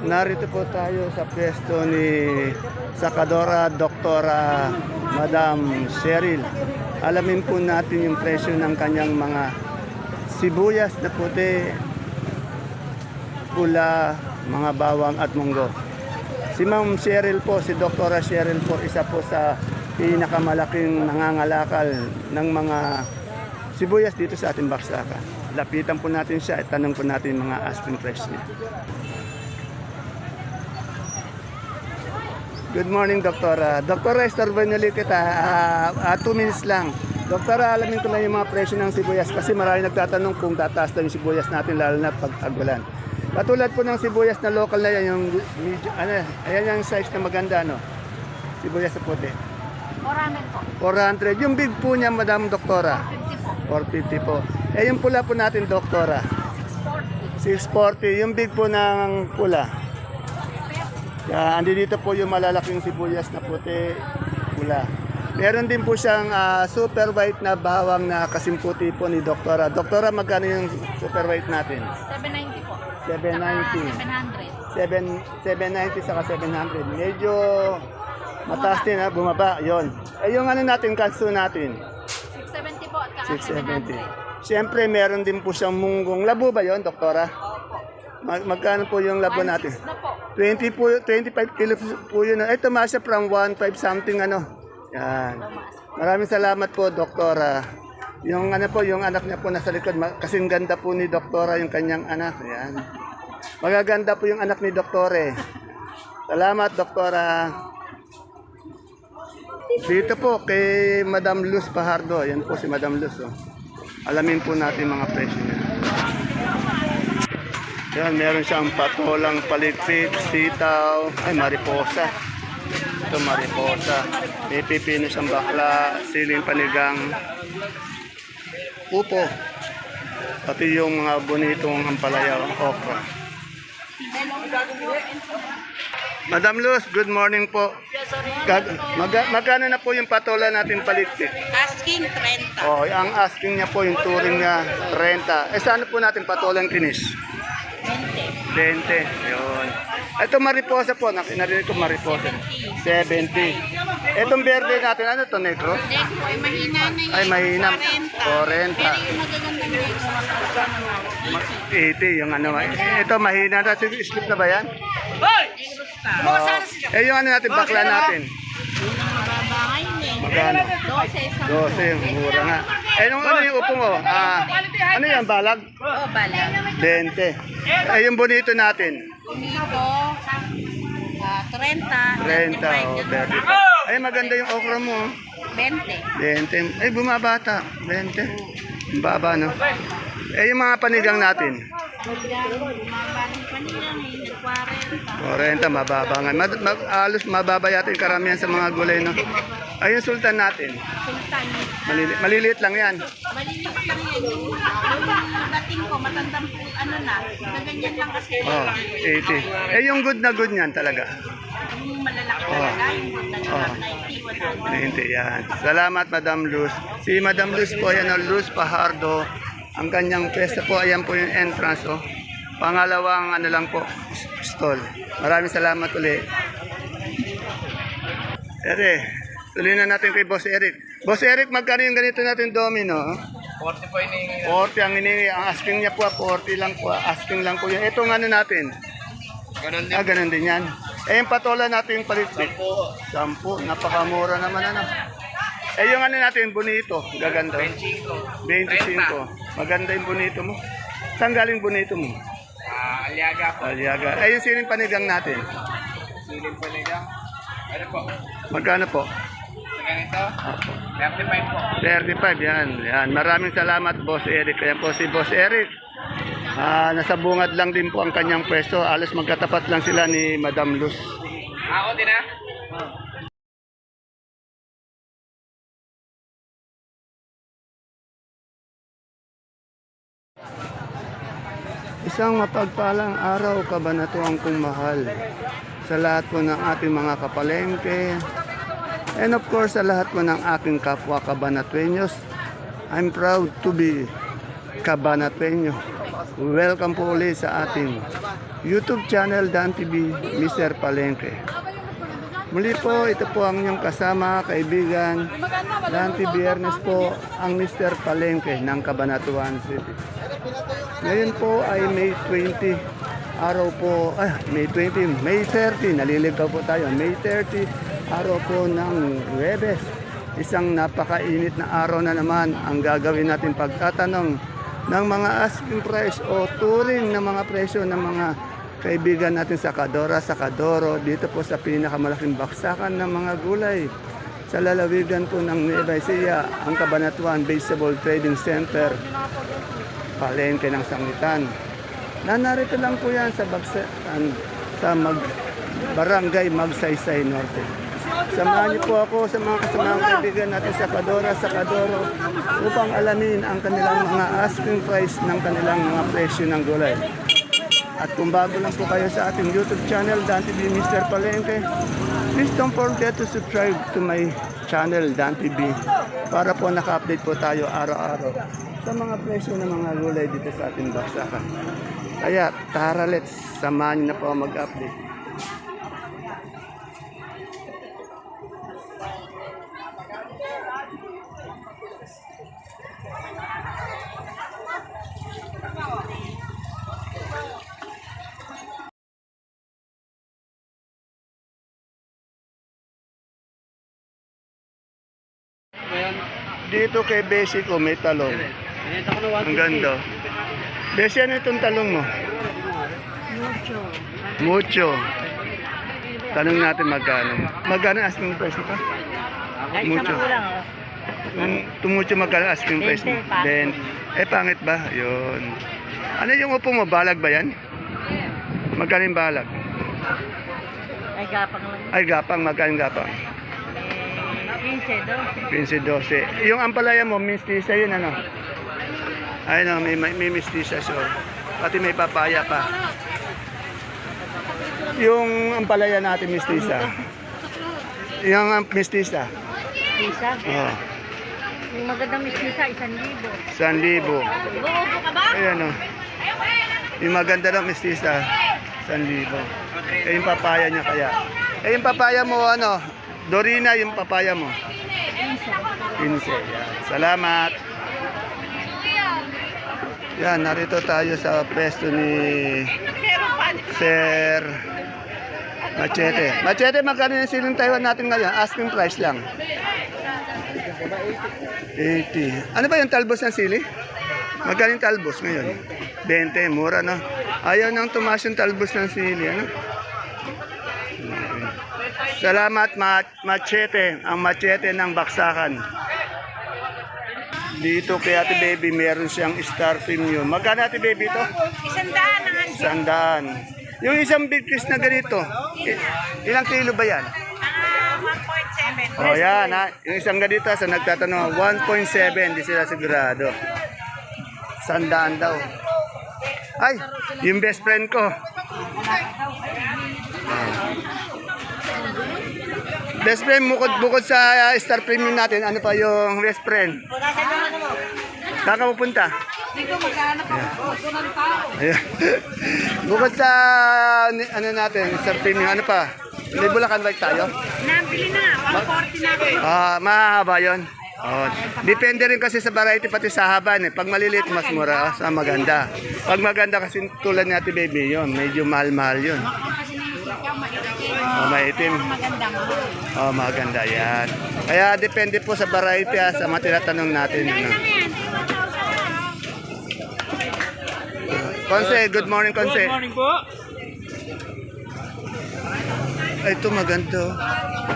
Narito po tayo sa pwesto ni Sakadora Doktora Madam Cheryl. Alamin po natin yung presyo ng kanyang mga sibuyas na puti, pula, mga bawang at munggo. Si Ma'am Cheryl po, si Doktora Cheryl po, isa po sa pinakamalaking nangangalakal ng mga sibuyas dito sa ating baksakan. Lapitan po natin siya at tanong po natin mga asking price niya. Good morning, Doktora. Doktora, istorboy ulit kita. 2 minutes lang. Doktora, alamin ko lang yung mga presyo ng sibuyas kasi marami nagtatanong kung tataas na yung sibuyas natin lalo na pag agulan. Katulad po ng sibuyas na local na yan, yung medyo, ayan yung size na maganda, no? Sibuyas na puti. 400 po. 400. Yung big po niya, Madam Doktora? 450 po. 450 po. Eh, yung pula po natin, Doktora? 640. 640. Yung big po ng pula? Andi dito po yung malalaking sibuyas na puti, pula. Meron din po siyang super white na bawang na kasimputi po ni Doktora. Doktora, magkano yung super white natin? 790 po. 790. 700. 790 saka 700. Medyo mataas din ha, bumaba. Yon. Eh yung ano natin, kanso natin? 670 po at saka 670. Siyempre, meron din po siyang munggong. Labo ba yon, Doktora? Magkano po yung labo natin? 1.6 na po. 20 po, 25 kilos po yun. Eh, tumaas siya from 1.5 something ano. Yan. Maraming salamat po, Doktora. Yung ano po, yung anak niya po nasa likod, kasing ganda po ni Doktora yung kanyang anak. Yan. Magaganda po yung anak ni Doktore. Salamat, Doktora. Dito po kay Madam Luz Pajardo. Yan po si Madam Luz. Oh. Alamin po natin mga presyo niya. Yan, meron siyang patolang paligpit, sitaw, ay mariposa. Ito mariposa. May pipino siyang bakla, siling panigang, upo. Pati yung mga bonitong ampalaya, okra. Madam Luz, good morning po. Magkano na po yung patola natin paligpit? Asking 30. Oh, ang asking niya po, yung turing niya, 30. Eh, saan po natin patolang kinis? 20. Yun. Ito mariposa po, narinig ko mariposa. 70. Itong verde natin, ano to, negro? Negro ay mahina na yun. Ay, mahina. 40. 40. Pero yung magagandang negro, 80, yung ano. Ito, mahina na. Slip na ba yan? negro star. Oh. Eh, yung ano natin, bakla natin. Yung mababa ngayon eh. Magkano? 12. 12, mura nga. Eh, nung ano yung upo mo? Ano yan, balag? Oh, balang. 20. Eh, yung bonito natin? Dito, 30. 30, oh, 30. Ay, maganda yung okra mo. 20. 20. Ay, bumabata. 20. Ang baba, no? Eh, yung mga panigang natin? Bumabalik pa nila ngayon, 40. 40, mababa nga. Alos mababa yata yung karamihan sa mga gulay, no? Ay, yung sultan natin? Sultan. Maliliit lang yan. Maliliit lang yan. Yung dating ko, matandang po, ano na, gaganyan lang kasi. Oh, 80. Eh, yung good na good niyan talaga. Yung malalaki talaga, yung good na 90, 100. 90, yan. Salamat, Madam Luz. Si Madam Luz po, yan, Luz Pajardo. Ang kanyang pesta po, ayan po yung entrance, oh. Pangalawang, ano lang po, stall. Maraming salamat ulit. Ere, tuloy na natin kay Boss Eric. Boss Eric, magkano yung ganito natin domino? 40 po inihingi. 40 ang inihingi. Ang asking niya po, 40 lang po. Asking lang po yan. Itong ano natin? Ganun din. Ganun din yan. Eh, yung patola natin yung palitpit. 10. Napakamura naman, ano. Eh, yung ano natin, bonito. Gaganda. 25. 25. Maganda yung bonito mo. Saan galing bonito mo? Aliaga po. Aliaga. Eh, yung siling panigang natin. Siling panigang. Ano po? Magkano po? Sa ganito? 35 po. 35, yan. Yan. Maraming salamat, Boss Eric. Kaya po si Boss Eric. Nasa bungad lang din po ang kanyang pwesto. Alas magkatapat lang sila ni Madam Luz. Ako din ha? Isang mapagpalang araw, kabanatuang kong mahal, sa lahat po ng ating mga kapalengke, and of course sa lahat po ng aking kapwa kabanatuenyos. I'm proud to be Cabanatueño. Welcome po ulit sa ating YouTube channel Dan TV, Mr. Palengke. Muli po, ito po ang inyong kasama, kaibigan, Dan TV Biyernes po, ang Mr. Palengke ng Cabanatuan City. Ngayon po ay May 20, araw po, May 20, May 30, naliligaw po tayo, May 30, araw po ng Huwebes. Isang napakainit na araw na naman ang gagawin natin pagtatanong ng mga asking price o turing ng mga presyo ng mga kaibigan natin sa Kadora, sa Kadoro, dito po sa pinakamalaking baksakan ng mga gulay. Sa lalawigan po ng Nueva Ecija, ang Cabanatuan Vegetable Trading Center, palengke ng Sangitan. Narito lang po yan sa Barangay Magsaysay Norte. Samahan niyo po ako sa mga kasamang kaibigan natin sa Kadora, sa Kadoro upang alamin ang kanilang mga asking price ng kanilang mga presyo ng gulay. At kung bago lang po kayo sa ating YouTube channel, Dan TV Mr. Palengke, please don't forget to subscribe to my channel, Dan TV, para po naka-update po tayo araw-araw sa mga presyo ng mga gulay dito sa ating baksakan. Kaya tara, let's samahan niyo na po mag-update. Dito kay Beshi ko may talong. Ang ganda. Beshi, ano itong talong mo? Mucho. Tanong natin magkano. Magkano asking price nito? Mucho. Itong mucho magkano asking price mo? 20. Pangit ba? Yun. Ano yung upo mo? Balag ba yan? Magkano yung balag? Ay, gapang lang. Ay, gapang. Magkano yung gapang? 15, 15-12. Yung ampalaya mo, mistisa yun, ano? Ay, no, may mistisa siya. Pati may papaya pa. Yung ampalaya natin, mistisa. Yung mistisa. Mistisa? Oo. Yung magandang mistisa, 1,000. 1,000. Buobo ka ba? Ayan, no. Yung maganda ng mistisa, 1,000. Yung papaya niya kaya. Yung papaya mo, ano, Dorina, yung papaya mo. 15. Yan. Salamat. Yan, narito tayo sa pwesto ni Sir Machete. Machete, magkano yung siling Taiwan natin ngayon? Asking price lang. 80. Ano ba yung talbos ng sili? Magkano yung talbos ngayon? 20. Mura, no? Ayaw nang tumaas yung talbos ng sili. Ano? Salamat, Machete. Ang Machete ng baksakan. Dito kay Ate Baby, meron siyang Star Premium. Magkano, Ate Baby, ito? 100 ang 100. Yung isang big fish na ganito, ilang kilo ba yan? 1.7. Oh, yan, ha? Yung isang ganito, sa nagtatanong, 1.7, di sila sigurado. 100 daw. Ay, yung best friend ko. Best friend, bukod sa Star Premium natin, ano pa yung best friend? Saan ka pupunta? Dito magkano pa po ng tao. Ayan. Bukod sa ano natin, Star Premium, ano pa? May Bulacan White tayo? Nabili na nga, 140 na. Mahaba yun. Oh, depende rin kasi sa variety pati sa haba. Pag maliliit, mas mura. Sa maganda. Pag maganda kasi tulad ni Ate Baby, yun, medyo mahal-mahal yun. Kasi naisip maitim. Maitim. Maganda mo. Maganda yan. Kaya depende po sa variety sa mga tinatanong natin. Ano. Konse, good morning, Konse. Good morning po. Ay, ito maganda.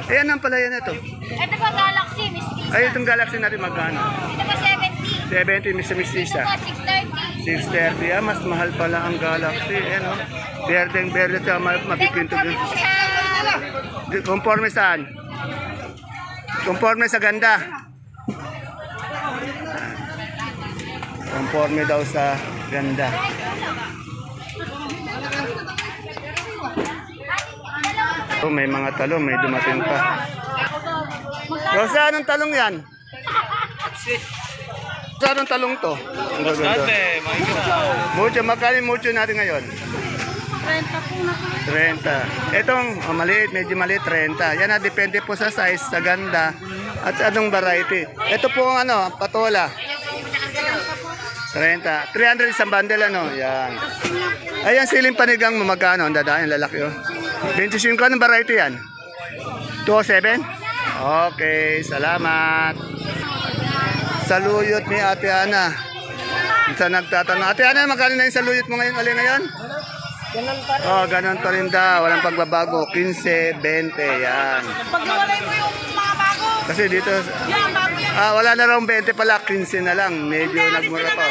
Ayan ang palaya na ito. Ito po Galaxy, Miss Lisa. Ay, itong galaxy natin magkano? Ito po 70. 70, Mr. Mistisa. Ito po 630. 630. Mas mahal pala ang galaxy. Ano? Berdeng-berde sa mapipinto. Conforme saan? Conforme sa ganda. Conforme daw sa ganda. Oh, may mga talong, may dumating pa. Rosa, anong talong yan? Saan ang talong to? Ang gaganda. Mucho, magkano yung mucho natin ngayon? 30 po na po. 30. Itong maliit, medyo maliit, 30. Yan na, depende po sa size, sa ganda, at anong variety. Ito po ang patola. 30. 300 isang bundle, ano? Yan. Ayan, siling panigang mo, magkano? Ang dadaan, lalaki, oh. 25, anong variety yan? 207? Okay, salamat. Saluyot ni Ate Ana. Sa nagtatanong, Ate Ana, magkano na yung saluyot mo ngayon? Alin ngayon? Oh, ganun pa rin daw. Walang pagbabago. 15, 20, yan. Pag nawalay mo yung mga bago, Kasi dito, yan, bago yan. wala na raw 20 pala, 15 na lang. Medyo nagmura pa.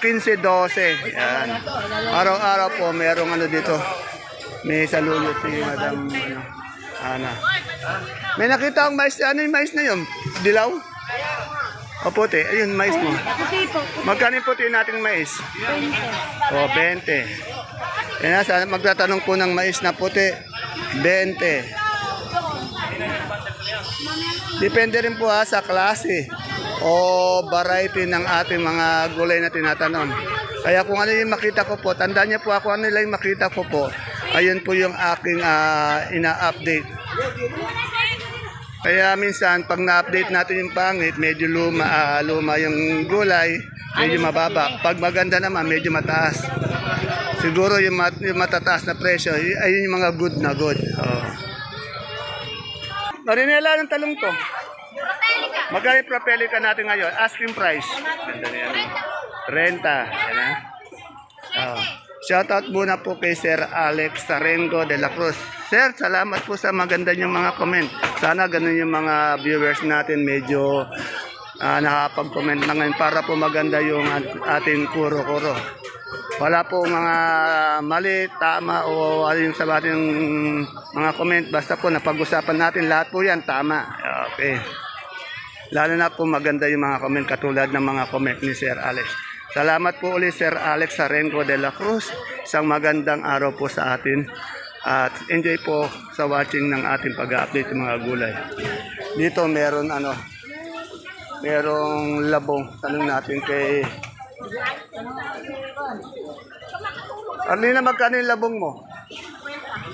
15, 12. Yan. Araw-araw po, merong ano dito. May saluyot si Madam Ana. May nakita akong mais. Ano yung mais na yun? Dilaw? O puti. Ayun, mais mo. Magkano yung puti nating mais? 20. O, 20. Kaya magtatanong po ng mais na puti, 20. Depende rin po sa klase o variety ng ating mga gulay na tinatanong. Kaya kung ano yung makita ko po, tandaan niyo po ako ano yung makita ko po, ayun po yung aking ina-update. Kaya minsan, pag na-update natin yung pangit, medyo luma yung gulay, medyo mababa. Pag maganda naman, medyo mataas. Siguro yung matataas na presyo, ayun yung mga good na good. Oh. Marinela ng talong to. Magkano yung propelica natin ngayon? Asking price. Ganda na yan. Renta. Yan na. Oh. Shoutout muna po kay Sir Alex Sarengo de la Cruz. Sir, salamat po sa maganda niyong mga comment. Sana ganun yung mga viewers natin medyo nakapag-comment na ngayon para po maganda yung ating kuro-kuro. Wala po mga mali, tama o ano yung sa ating mga comment. Basta po napag-usapan natin lahat po yan, tama. Okay. Lalo na po maganda yung mga comment katulad ng mga comment ni Sir Alex. Salamat po ulit Sir Alex Sarengo de la Cruz. Isang magandang araw po sa atin. At enjoy po sa watching ng ating pag-update ng mga gulay. Dito meron merong labong. Tanong natin kay Arlina, magkano yung labong mo?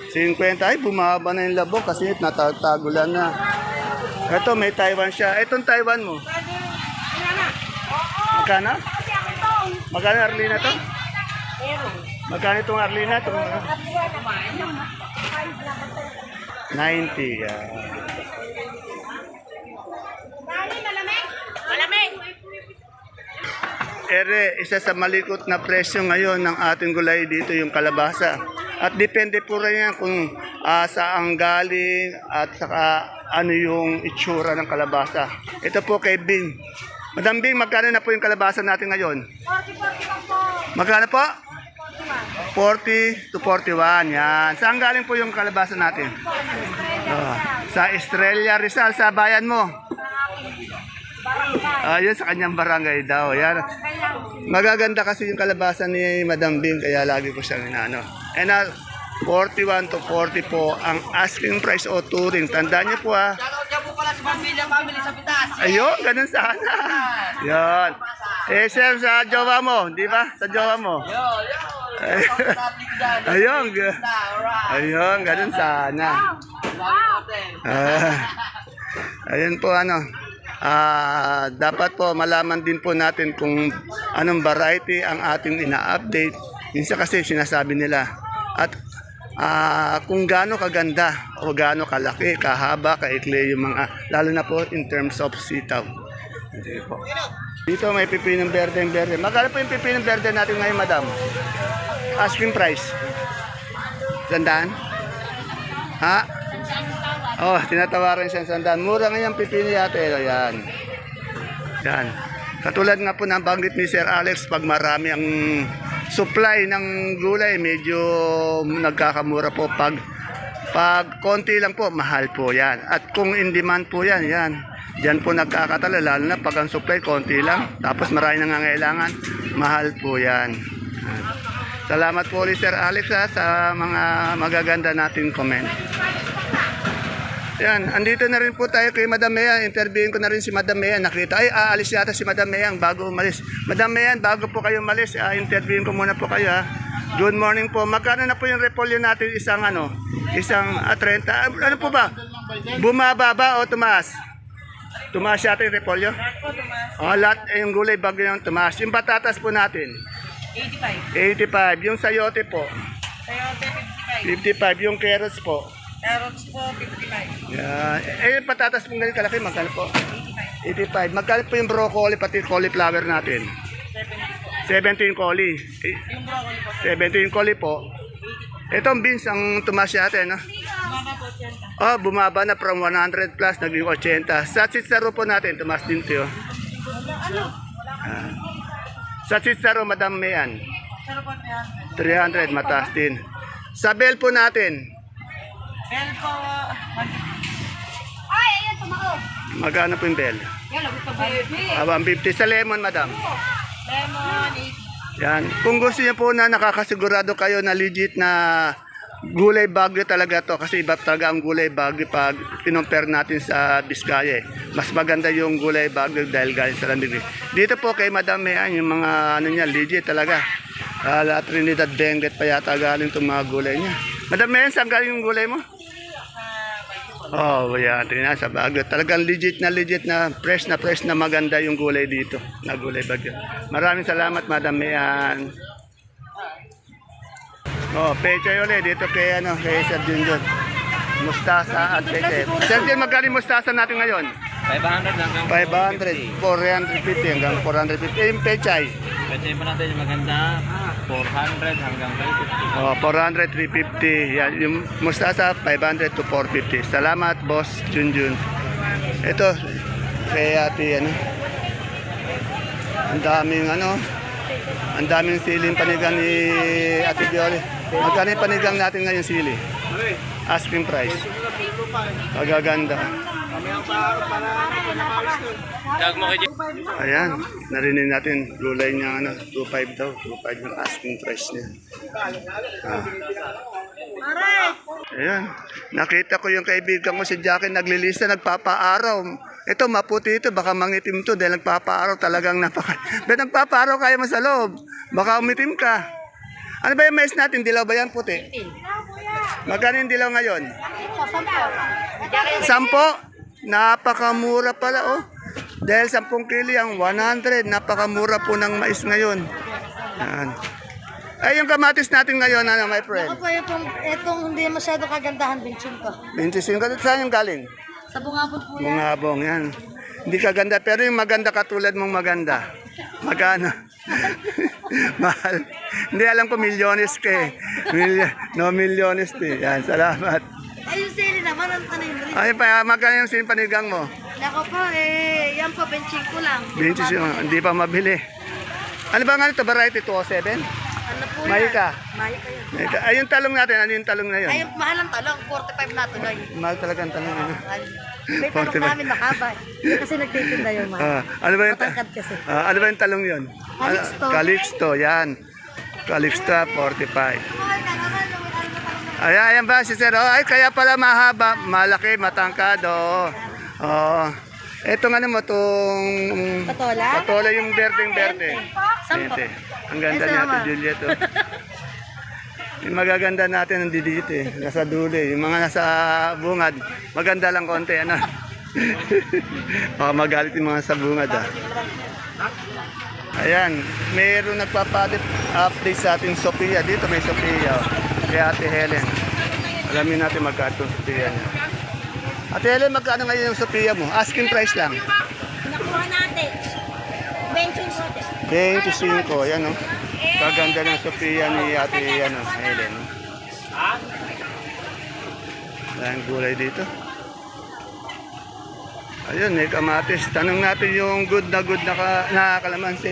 50. Ay, bumaba na yung labong kasi natatagulan na. Ito, may Taiwan siya. Itong Taiwan mo? Magkano? Magkano Arlina to? Magkano itong Arlina? 90. Yeah. Ere, isa sa malikot na presyo ngayon ng ating gulay dito yung kalabasa. At depende po rin yan kung saan galing at saka ano yung itsura ng kalabasa. Ito po kay Bing. Madam Bing, magkano na po yung kalabasa natin ngayon? 40 po. Magkano po? 40 to 41. Yan. Saan galing po yung kalabasa natin? Sa Estrella Rizal, sa bayan mo. Ayun, sa kanyang barangay daw. Yan. Magaganda kasi yung kalabasa ni Madam Bing, kaya lagi ko siyang inaano. And 41 to 40 po ang asking price o touring. Tandaan niyo po ha. Ayun, ganun sana. Yan. Sir, sa jowa mo, di ba? Sa jowa mo. Ayun. Ayun, ganun sana. Ayun po dapat po malaman din po natin kung anong variety ang ating ina-update. Minsan kasi sinasabi nila. At kung gaano kaganda o gaano kalaki, kahaba, kaikli yung mga, lalo na po in terms of sitaw. Dito may pipinong berde. Magkano po yung pipinong berde natin ngayon, madam? Asking price? 100? Ha? Oh, tinatawaran siya 100. Mura ngayon pipino yate. Ayan. Yan. Katulad nga po ng banggit ni Sir Alex, pag marami ang supply ng gulay, medyo nagkakamura po. Pag konti lang po, mahal po yan. At kung in demand po yan, yan. Diyan po nagkakatala, lalo na pag ang supply, konti lang. Tapos marami nangangailangan, mahal po yan. Salamat po ulit Sir Alex sa mga magaganda nating comment. Yan, andito na rin po tayo kay Madam Mea. Interviewin ko na rin si Madam Mea. Nakita, ay, aalis yata si Madam Mea bago umalis. Madam Mea, bago po kayo umalis, interviewin ko muna po kayo. Good morning po. Magkano na po yung repolyo natin? Isang 30. Ano po ba? Bumaba ba o tumaas? Tumaas yata yung repolyo? Lahat yung gulay bagyo yung tumaas. Yung patatas po natin? 85. 85. Yung sayote po? Sayote, 55. Yung carrots po? Carrots po, 55. Yan. Yung patatas po ganyan kalaki, magkano po? 85. Magkano po yung broccoli pati cauliflower natin? 17 cauli. Yung broccoli po. 17 cauli po. Itong beans ang tumaas yata, no? Bumaba po, 80. Oh, bumaba na from 100 plus, naging 80. Sa sitsaro po natin, tumaas din ito. Sa sitsaro, Madam Mayan, Pero po, 300. 300, mataas din. Sa bell po natin, Bell po, magkano po yung bell? yan, lagot pa ba? 150. Sa lemon, Madam. Lemon, 80. Yan. Kung gusto niyo po na nakakasigurado kayo na legit na gulay bagyo talaga to, kasi iba talaga ang gulay bagyo pag kinumpare natin sa Biskaya. Mas maganda yung gulay bagyo dahil galing sa lamig. Dito po kay Madam Mayan, yung mga niya, legit talaga. La Trinidad Benguet pa yata galing itong mga gulay niya. Madam Mayan, saan galing yung gulay mo? Oh, yan. Tingnan sa Baguio. Talagang legit na fresh na maganda yung gulay dito. Na gulay Baguio. Maraming salamat, Madam Mayan. Oh, pechay ulit dito kay Sir Junjun. Mustasa at pechay. Sir Junjun, magkano yung mustasa natin ngayon? 500 hanggang 500, 450 hanggang 450. Yung pechay. Pwede pa natin yung maganda, 400 hanggang 550. Oh, 400, 350. Yan, yung mustasa 500 to 450. Salamat, Boss Junjun. Ito kay Ate ang daming siling panigang ni Ate Bioli. Magkano yung panigang natin ngayon sili? Asking price. Magaganda. Ayan, narinig natin gulay niya 2.5 daw, 2.5 yung asking price niya. Ayan, nakita ko yung kaibigan ko si Jackie naglilista, nagpapaaraw. Ito maputi ito, baka mangitim to dahil nagpapaaraw talagang Pero nagpapaaraw kaya mo sa loob, baka umitim ka. Ano ba yung mais natin? Dilaw ba yan puti? Magkano yung dilaw ngayon? 10? Napakamura pala oh. Dahil 10 kilo ang 100, napakamura po ng mais ngayon. Yan. Ay, yung kamatis natin ngayon, my friend? Ako po, itong hindi masyado kagandahan, 25. 25. Saan yung galing? Sa bungabon po yan. Bungabong, yan. Hindi kaganda, pero yung maganda katulad mong maganda. Magkano? Mahal. Hindi alam ko milyones ka eh. Milyones eh. Yan, salamat. Ay, yung sili naman, ang tanay mo rin. Ay, pa, magkano yung panigang mo? Ako po, yan po, 25 lang. 25, hindi pa mabili. Ano ba nga ito? Variety 207? Ano po Mahika. Mahika yan. Mahika. Ay, yung talong natin. Ano yung talong na yun? Ay, mahal ang talong, 45 na tuloy. Mahal talaga ang talong. Ano? May talong 45. namin mahaba. Kasi nagtitinda yung mahal. Ano ba yung Matangkad kasi. ano ba yung talong yun? Calixto. Calixto, yan. Calixto, 45. Ayan ba si Sir? Oh, ay, kaya pala mahaba, malaki, matangkad. Oh. Etong ano mo, itong... Patola? Patola yung berdeng-berde. 10. Ang ganda ni Ate Juliet. Oh. Yung magaganda natin nandito dito eh. Nasa dulo eh. Yung mga nasa bungad, maganda lang konti. Ano? Baka magalit yung mga sa bungad. Ayan, mayroon nagpapa-update sa ating Sophia. Dito may Sophia. Kaya Ate Helen. Alamin natin magkano yung Sophia niya. Ate Helen, magkano ngayon yung Sophia mo? Asking price lang. Nakuha natin. 25. Ayan o. Kaganda ng Sophia ni Ate Helen. Ayan, gulay dito. Ayun, may kamatis. Tanong natin yung good na kalamansi.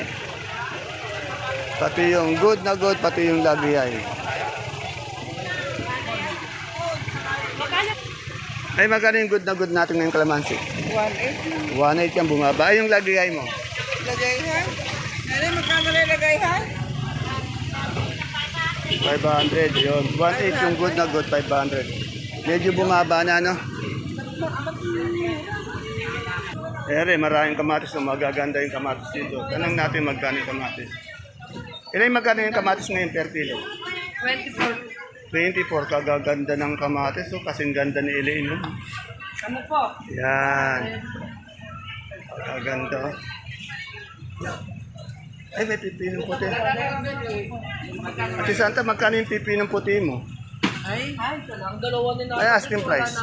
Pati yung good, pati yung lagiyay. Ay, magkano yung good natin ngayong kalamansi? 1.8 yung bumaba. Ay, yung lagiyay mo? Lagayhan? Ano, magkano na lagayhan? 500 yun. 1.8 yung good, 500. Medyo bumaba na, no? Ere, maraming kamatis na magaganda yung kamatis dito. Tanong natin magkano yung kamatis. Ilan magkano yung kamatis ngayon per kilo? 24, kagaganda ng kamatis. So, kasing ganda ni Elaine. No? Ano po? Yan. Kaganda. Ay, may pipinong puti. Ate Santa, magkano yung pipinong puti mo? Ay, ang dalawa nila. Ay, asking price.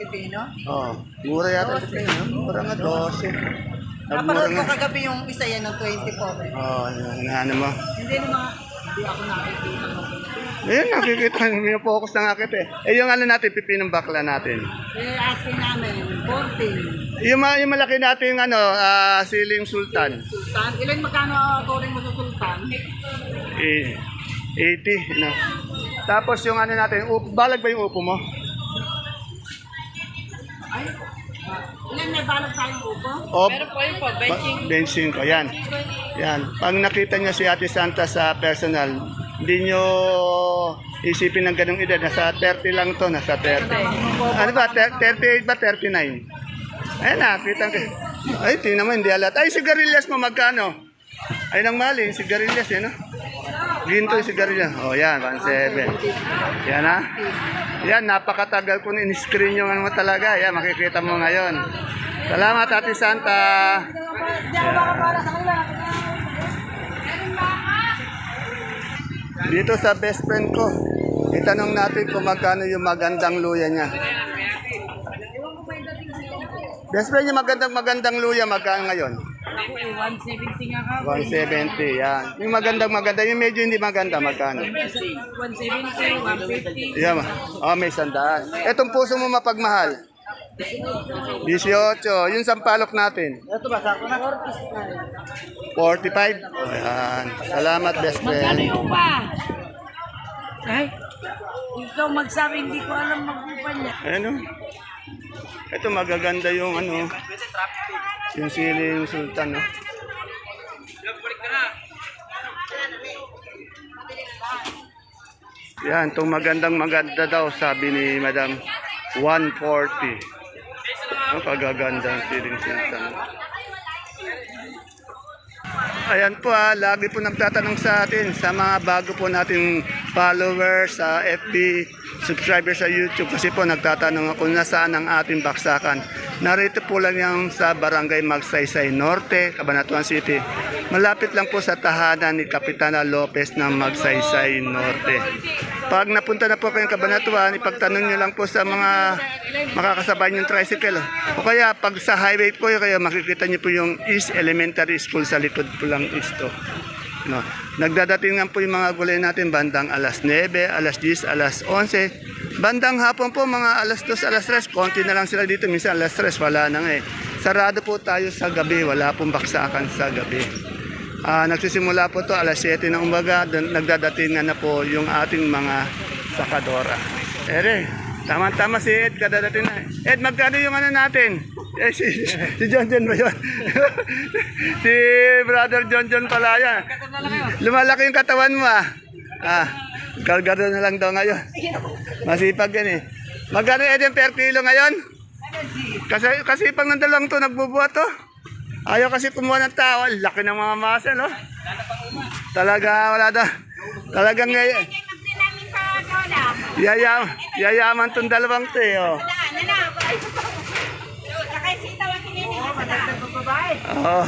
Pipino? Oh, mura yata yung pipino. Mura nga 12. Nagmura Napanood ko nga. kagabi yung isa yan ng 24. Oh, yan, ano mo. Hindi naman, hindi ako nakikita mo. Ayun, nakikita, focus na nga kita eh. Eh, yung ano natin, pipinong bakla natin. Asking namin, 14. Yung malaki natin, ano, siling sultan. Sultan, ilan magkano turing mo sa Sultan? Eh, 80, no. Tapos yung ano natin, balag ba yung upo mo? Ay, ilan may balag tayong upo? O, Pero po yun po, benching. benching ko, yan. Yan. Pag nakita nyo si Ate Santa sa personal, hindi nyo isipin ng ganung edad. Nasa 30 lang to, nasa 30. Ano ba, 38 ba, 39? Ayan na, kita ko. Ay, tingnan mo, hindi alat. Ay, sigarilyas mo, magkano? Ay, nang mali, sigarilyas, eh, no? Ginto yung sigarilyas. O, yan, 1.7. Yan, ha? Yan, napakatagal ko na in-screen yung ano mo talaga. Yan, makikita mo ngayon. Salamat, Ate Santa. Dito sa best friend ko, itanong natin kung magkano yung magandang luya niya. Best friend niya magandang luya, magkano ngayon? 170 nga ka. 170, yan. Yung maganda, yung medyo hindi maganda, magkano? 170, 150. Yan, oh, may 100. Etong puso mo mapagmahal? 18. Yung sampalok natin? Ito ba, sako na? 45. Oh, yan. Salamat, best friend. Upa? Ay, ikaw magsabi, hindi ko alam mag-upa niya. Ano? Ito magaganda yung ano, yung siling sultan, no? Yan, itong maganda daw, sabi ni Madam, 140. Ang kagaganda ng siling sultan. Ayan po lagi po nagtatanong sa atin sa mga bago po nating followers sa FB, subscribers sa YouTube kasi po nagtatanong kung nasaan ang ating baksakan. Narito po lang yan sa Barangay Magsaysay Norte, Cabanatuan City. Malapit lang po sa tahanan ni Kapitana Lopez ng Magsaysay Norte. Pag napunta na po kayong Cabanatuan, ipagtanong nyo lang po sa mga makakasabay yung tricycle. O kaya pag sa highway po kayo, makikita nyo po yung East Elementary School sa likod po lang isto. No. Nagdadating nga po yung mga gulay natin bandang alas 9, alas 10, alas 11. Bandang hapon po mga alas 2, alas 3. Konti na lang sila dito. Minsan alas 3, wala na nga eh. Sarado po tayo sa gabi. Wala pong baksakan sa gabi. Nagsisimula po to alas 7 ng umaga. Nagdadating na po yung ating mga sakadora. Ere, tama-tama si Ed. Kadadating na. Ed, magkano yung ano natin? Si John ba yun? Si brother John pala yan. Lumalaki yung katawan mo Gargado na lang daw ngayon. Masipag yan eh. Magkano Ed per kilo ngayon? Kasi pag nandalang to, nagbubuhat to. Ayaw kasi kumuha ng tao. Laki ng mga muscle, no? Talaga, wala daw. Talagang ngayon. Yayaman tong dalawang to eh. Oh. Oh.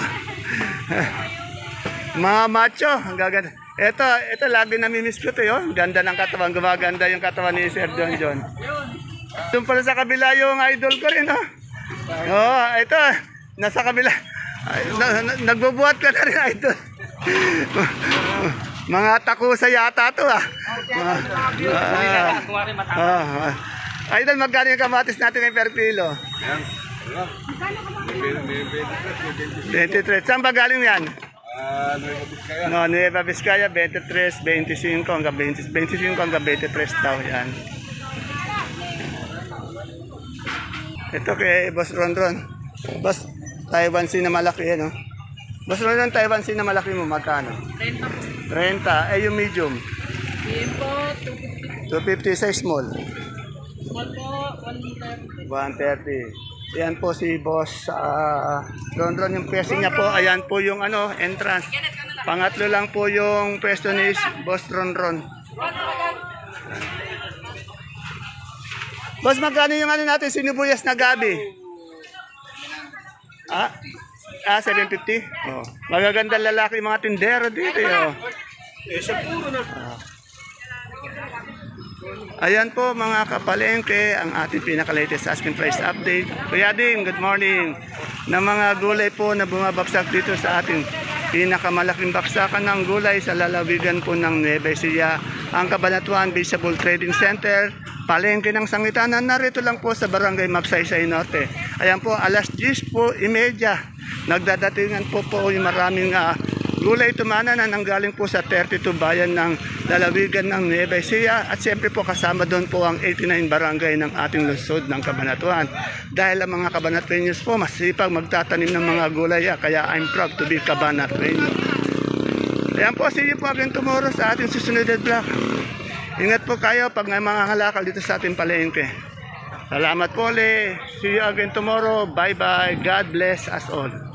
Mga macho, ang gaganda. Ito lagi namimiss ko to yun. Ganda ng katawan, gumaganda yung katawan ni Sir John. Doon pala sa kabila yung idol ko rin, oh, ito, nasa kabila. Nagbubuhat ka na rin, idol. Mga takusa yata to, Idol, magkano yung kamatis natin ng per kilo? 23. Saan ba galing yan? Nueva Vizcaya, 23, 25 hanggang 25 hanggang 23 daw yan. Ito kay Boss Ronron. Boss, Taiwan Sea na malaki no? Boss Ronron, Taiwan Sea na malaki mo, magkano? 30. Eh yung medium? 250 size small. 130. Yan po si Boss Ron Ron, yung pwesto niya po. Ayan po yung entrance. Pangatlo lang po yung pwesto ni Boss Ron Ron. Boss, magkano yung natin sinibuyas na gabi? 750? Oh. Magagandang lalaki yung mga tindero dito. Oh. Ayan po mga kapalengke, ang ating pinaka-latest asking price update. Kuya Ding, good morning. Na mga gulay po na bumabagsak dito sa ating pinakamalaking baksakan ng gulay sa lalawigan po ng Nueva Ecija, ang Cabanatuan Vegetable Trading Center, palengke ng Sangitan. Narito lang po sa Barangay Magsaysay Norte. Ayan po, alas 10 po, 30. Nagdadatingan po yung maraming gulay tumana na nanggaling po sa 32 bayan ng lalawigan ng Nueva Ecija, at siyempre po kasama doon po ang 89 barangay ng ating lungsod ng Cabanatuan. Dahil ang mga Cabanatueños po masipag magtatanim ng mga gulay, kaya I'm proud to be Cabanatueño. Ayan po, see you po again tomorrow sa ating susunod na vlog. Ingat po kayo pag may mga halakal dito sa ating palengke. Salamat po ulit. See you again tomorrow. Bye bye. God bless us all.